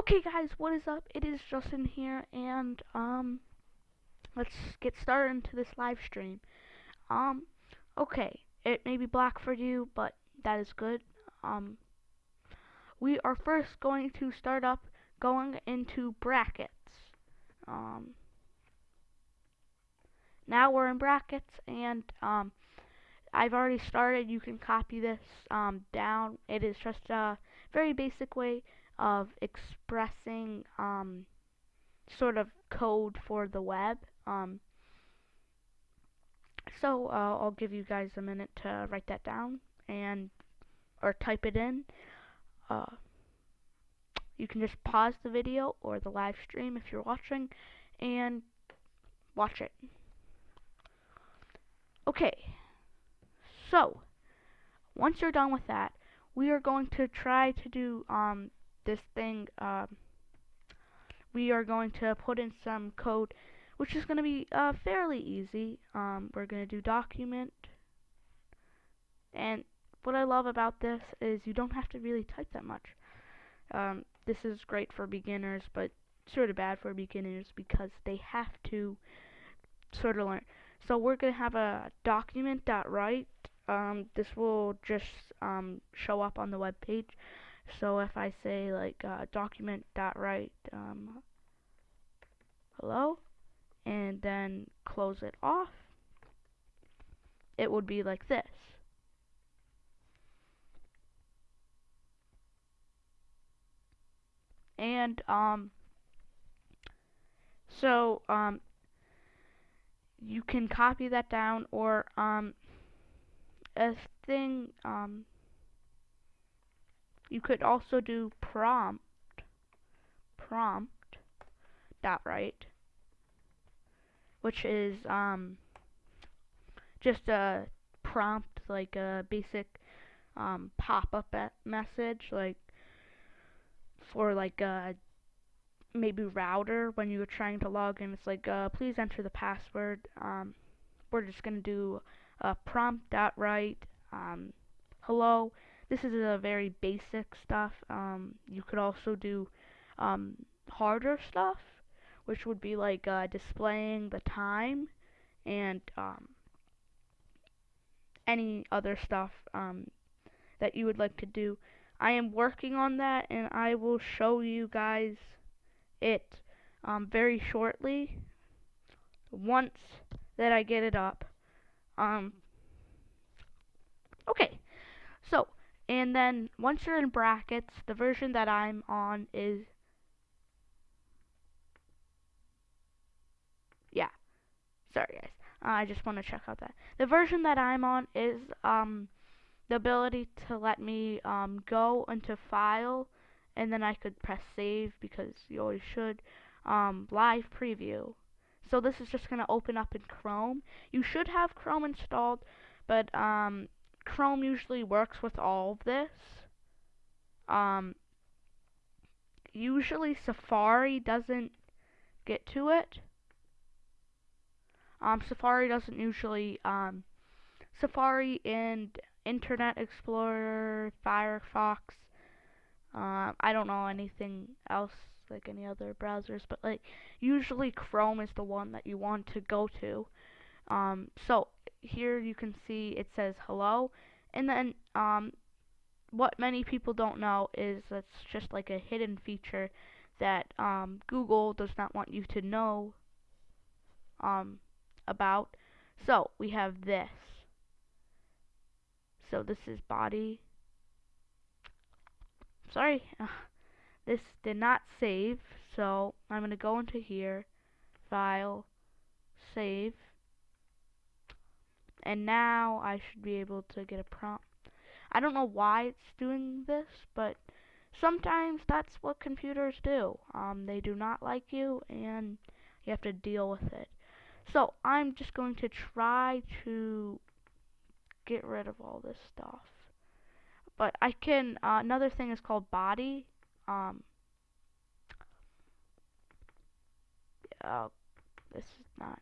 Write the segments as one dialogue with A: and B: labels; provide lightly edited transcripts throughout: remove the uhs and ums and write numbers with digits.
A: Okay guys, what is up? It is Justin here, and let's get started into this live stream. Um okay, it may be black for you, but that is good. Um we are first going to start up going into brackets. Um Now we're in brackets, and I've already started. You can copy this down. It is just a very basic way of expressing sort of code for the web. So I'll give you guys a minute to write that down and or type it in. Uh, you can just pause the video or the live stream if you're watching and watch it. Okay, so once you're done with that, we are going to try to do this thing. We are going to put in some code, which is going to be fairly easy. We're going to do document, and what I love about this is you don't have to really type that much. This is great for beginners, but sort of bad for beginners because they have to sort of learn. So we're going to have a document.write. This will just show up on the web page. So if I say like document.write hello, and then close it off, it would be like this. And so you can copy that down, or a thing you could also do prompt dot write, which is just a prompt, like a basic pop-up message, like for like a maybe router when you were trying to log in. It's like please enter the password. We're just gonna do prompt dot write hello. This is a very basic stuff. You could also do harder stuff, which would be like displaying the time and any other stuff that you would like to do. I am working on that, and I will show you guys it very shortly once that I get it up. Okay, so, and then once you're in brackets, the version that I'm on is, yeah, sorry guys, I just want to check out that. The version that I'm on is the ability to let me go into file, and then I could press save, because you always should, live preview. So this is just going to open up in Chrome. You should have Chrome installed, but Chrome usually works with all of this. Usually Safari doesn't get to it. Safari doesn't usually, Safari and Internet Explorer, Firefox, I don't know anything else, like any other browsers, but like usually Chrome is the one that you want to go to. So here you can see it says hello, and then what many people don't know is that's just like a hidden feature that Google does not want you to know about. So we have this. So this is body. Sorry, this did not save, so I'm going to go into here, file, save, and now I should be able to get a prompt. I don't know why it's doing this, but sometimes that's what computers do. They do not like you, and you have to deal with it. So I'm just going to try to get rid of all this stuff. But I can, another thing is called body. This is not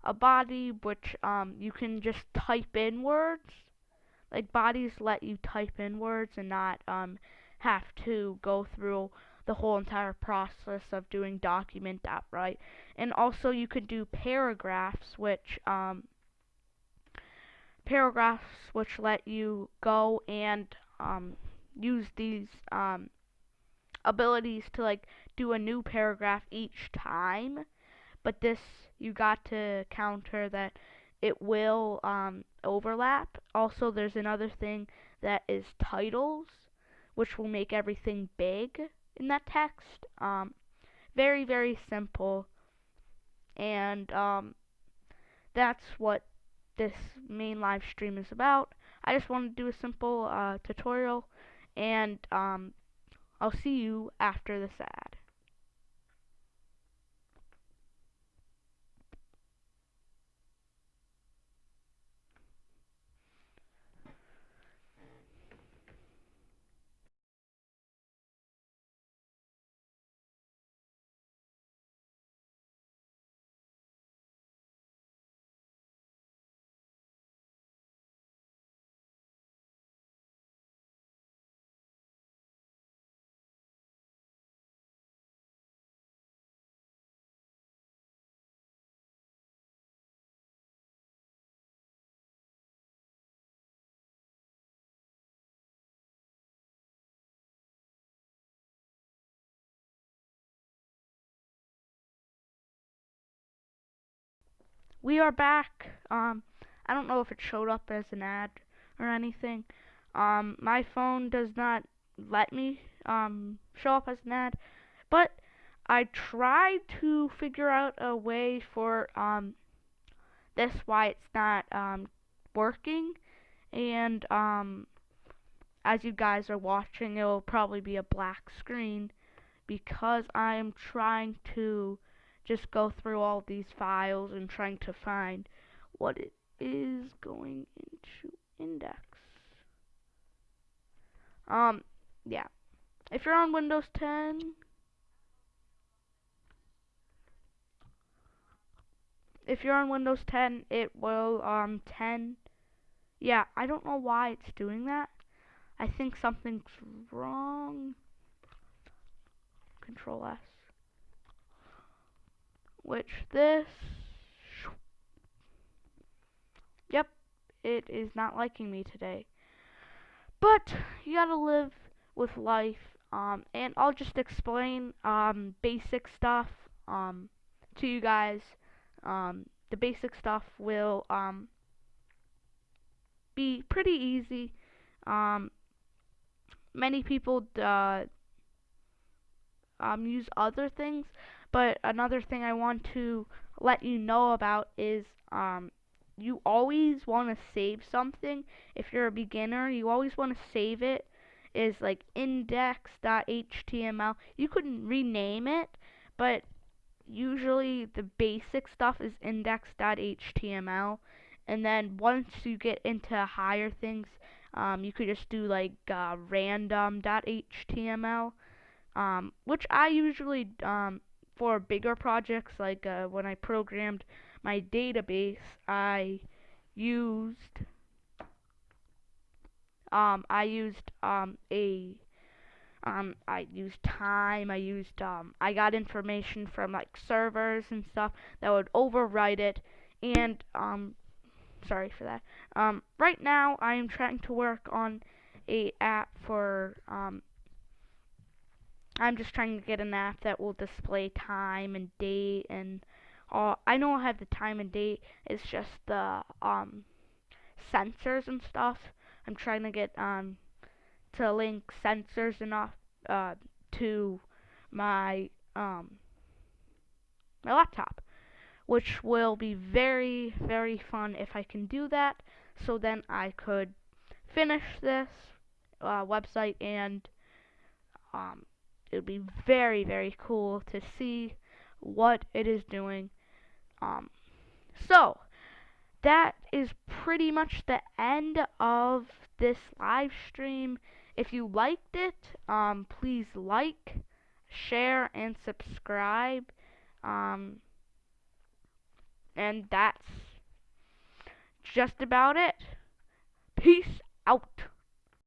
A: a body, which you can just type in words. Like bodies let you type in words and not have to go through the whole entire process of doing document.write. And also you could do paragraphs which let you go and use these abilities to like do a new paragraph each time. But this, you got to counter that it will overlap. Also, there's another thing that is titles, which will make everything big in that text. Very, very simple. And that's what this main live stream is about. I just wanted to do a simple tutorial, and I'll see you after this ad. We are back. I don't know if it showed up as an ad or anything. My phone does not let me show up as an ad, but I tried to figure out a way for this why it's not working, and as you guys are watching, it will probably be a black screen because I am trying to just go through all these files and trying to find what it is going into index. Yeah. If you're on Windows 10, it will 10. Yeah, I don't know why it's doing that. I think something's wrong. Control S. Which this. Yep, it is not liking me today. But you gotta live with life. And I'll just explain basic stuff to you guys. The basic stuff will be pretty easy. Many people use other things, but another thing I want to let you know about is you always want to save something. If you're a beginner, you always want to save it is like index.html. You could rename it, but usually the basic stuff is index.html. And then once you get into higher things, you could just do like random.html, which I usually for bigger projects, like when I programmed my database, I used time, I got information from like servers and stuff that would overwrite it, and sorry for that. Right now I am trying to work on a app for I'm just trying to get an app that will display time and date and all. I know I have the time and date. It's just the sensors and stuff. I'm trying to get to link sensors enough to my my laptop, which will be very, very fun if I can do that. So then I could finish this website, and it would be very, very cool to see what it is doing. So that is pretty much the end of this live stream. If you liked it, please like, share, and subscribe. And that's just about it. Peace out.